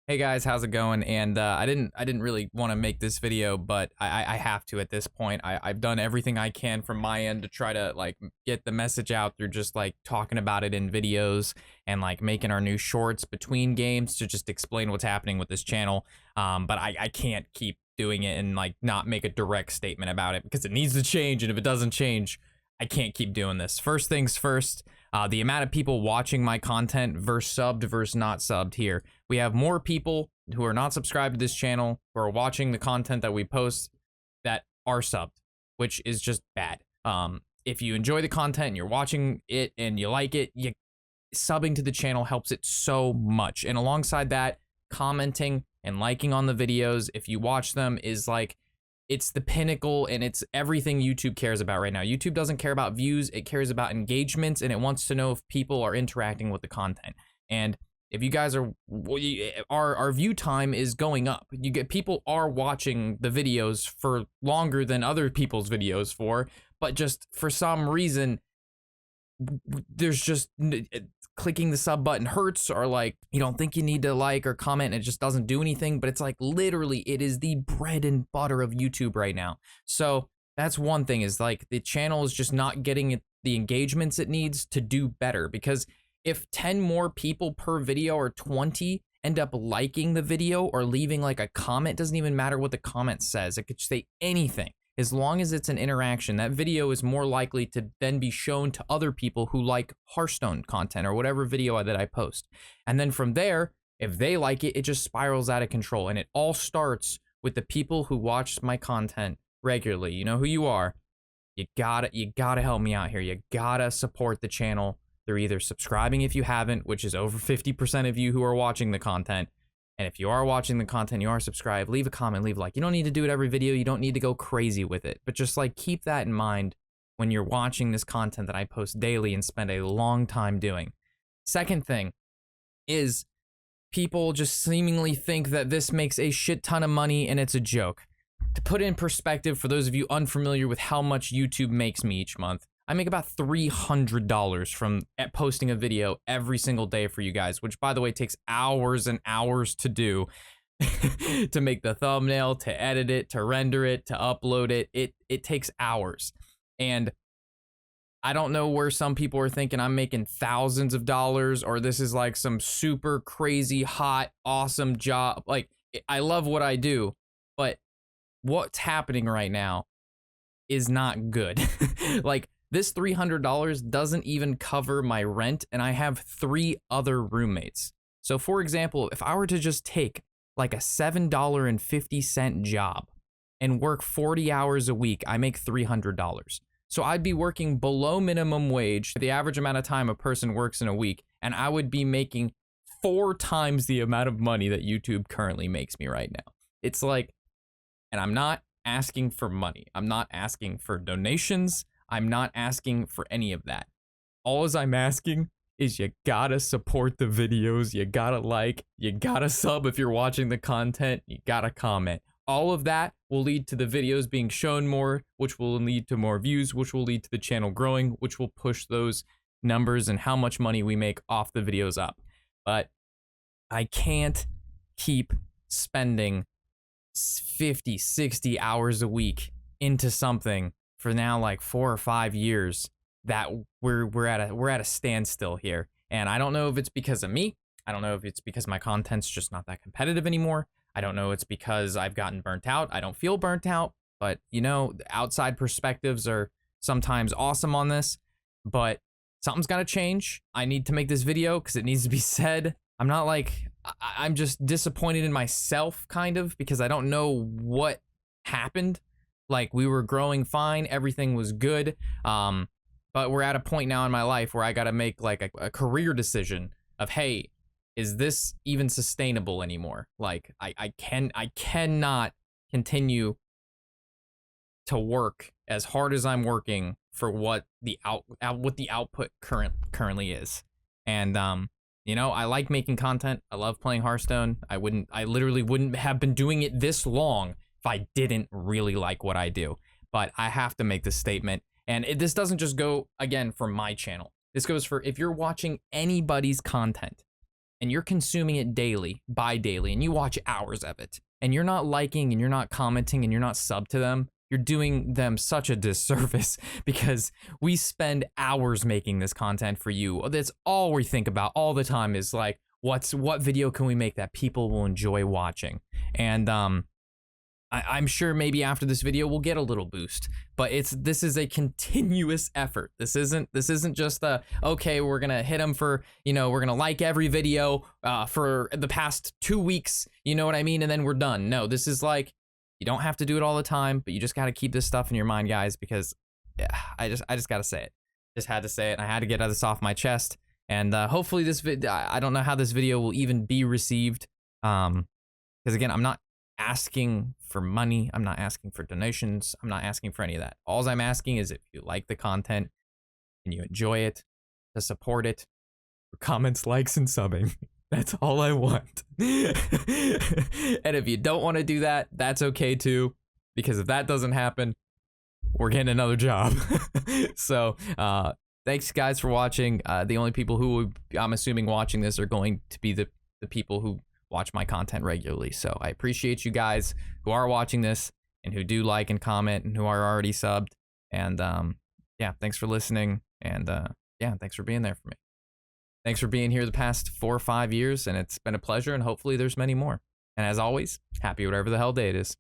Hey guys, how's it going? And I didn't really want to make this video, but I have to at this point. I've done everything I can from my end to try to like get the message out through just like talking about it in videos and like making our new shorts between games to just explain what's happening with this channel. But I can't keep doing it and like not make a direct statement about it because it needs to change, and if it doesn't change, I can't keep doing this. First things first, the amount of people watching my content versus subbed versus not subbed here. We have more people who are not subscribed to this channel who are watching the content that we post that are subbed, which is just bad. If you enjoy the content and you're watching it and you like it, subbing to the channel helps it so much. And alongside that, commenting and liking on the videos, if you watch them, is like, it's the pinnacle and it's everything YouTube cares about right now. YouTube doesn't care about views, it cares about engagements, and it wants to know if people are interacting with the content. And if you guys are, our view time is going up. People are watching the videos for longer than other people's videos for, but just for some reason, there's just clicking the sub button hurts, or like you don't think you need to like or comment and it just doesn't do anything. But it's like literally it is the bread and butter of YouTube right now. So that's one thing, is like the channel is just not getting the engagements it needs to do better, because if 10 more people per video or 20 end up liking the video or leaving like a comment, doesn't even matter what the comment says, it could say anything. As long as it's an interaction, that video is more likely to then be shown to other people who like Hearthstone content or whatever video that I post. And then from there, if they like it, it just spirals out of control. And it all starts with the people who watch my content regularly. You know who you are. You gotta help me out here. You gotta support the channel. They're either subscribing if you haven't, which is over 50% of you who are watching the content. And if you are watching the content, you are subscribed, leave a comment, leave a like. You don't need to do it every video. You don't need to go crazy with it. But just like keep that in mind when you're watching this content that I post daily and spend a long time doing. Second thing is people just seemingly think that this makes a shit ton of money and it's a joke. To put it in perspective, for those of you unfamiliar with how much YouTube makes me each month, I make about $300 from posting a video every single day for you guys, which by the way takes hours and hours to do. To make the thumbnail, to edit it, to render it, to upload it. It takes hours. And I don't know where some people are thinking I'm making thousands of dollars, or this is like some super crazy hot awesome job. Like, I love what I do, but what's happening right now is not good. Like, this $300 doesn't even cover my rent, and I have 3 other roommates. So for example, if I were to just take like a $7.50 job and work 40 hours a week, I make $300. So I'd be working below minimum wage, the average amount of time a person works in a week, and I would be making 4 times the amount of money that YouTube currently makes me right now. It's like, and I'm not asking for money. I'm not asking for donations. I'm not asking for any of that. All I'm asking is you gotta support the videos, you gotta like, you gotta sub if you're watching the content, you gotta comment. All of that will lead to the videos being shown more, which will lead to more views, which will lead to the channel growing, which will push those numbers and how much money we make off the videos up. But I can't keep spending 50, 60 hours a week into something for now like 4 or 5 years that we're at a standstill here. And I don't know if it's because of me. I don't know if it's because my content's just not that competitive anymore. I don't know it's because I've gotten burnt out. I don't feel burnt out, but you know, the outside perspectives are sometimes awesome on this, but something's got to change. I need to make this video because it needs to be said. I'm not like, I'm just disappointed in myself kind of, because I don't know what happened. Like, we were growing fine, everything was good, but we're at a point now in my life where I gotta make like a career decision of, hey, is this even sustainable anymore? Like, I cannot continue to work as hard as I'm working for what the output currently is. And you know, I like making content. I love playing Hearthstone. I literally wouldn't have been doing it this long if I didn't really like what I do. But I have to make this statement. And this doesn't just go, again, for my channel. This goes for if you're watching anybody's content and you're consuming it daily, bi-daily, and you watch hours of it, and you're not liking and you're not commenting and you're not sub to them, you're doing them such a disservice because we spend hours making this content for you. That's all we think about all the time is like, what video can we make that people will enjoy watching? And I'm sure maybe after this video we'll get a little boost, but this is a continuous effort. This isn't just okay, we're gonna hit them for, we're gonna like every video for the past 2 weeks, you know what I mean, and then we're done. No, this is like, you don't have to do it all the time, but you just gotta keep this stuff in your mind, guys, because I just gotta say it. Just had to say it. I had to get this off my chest, and hopefully this I don't know how this video will even be received, because again, I'm not asking for money, I'm not asking for donations, I'm not asking for any of that. All I'm asking is if you like the content and you enjoy it, to support it, for comments, likes, and subbing. That's all I want. And if you don't want to do that, that's okay too, because if that doesn't happen, we're getting another job. So thanks guys for watching. The only people who I'm assuming watching this are going to be the people who watch my content regularly. So I appreciate you guys who are watching this and who do like and comment and who are already subbed. And yeah, thanks for listening. And yeah, thanks for being there for me. Thanks for being here the past 4 or 5 years, and it's been a pleasure, and hopefully there's many more. And as always, happy whatever the hell day it is.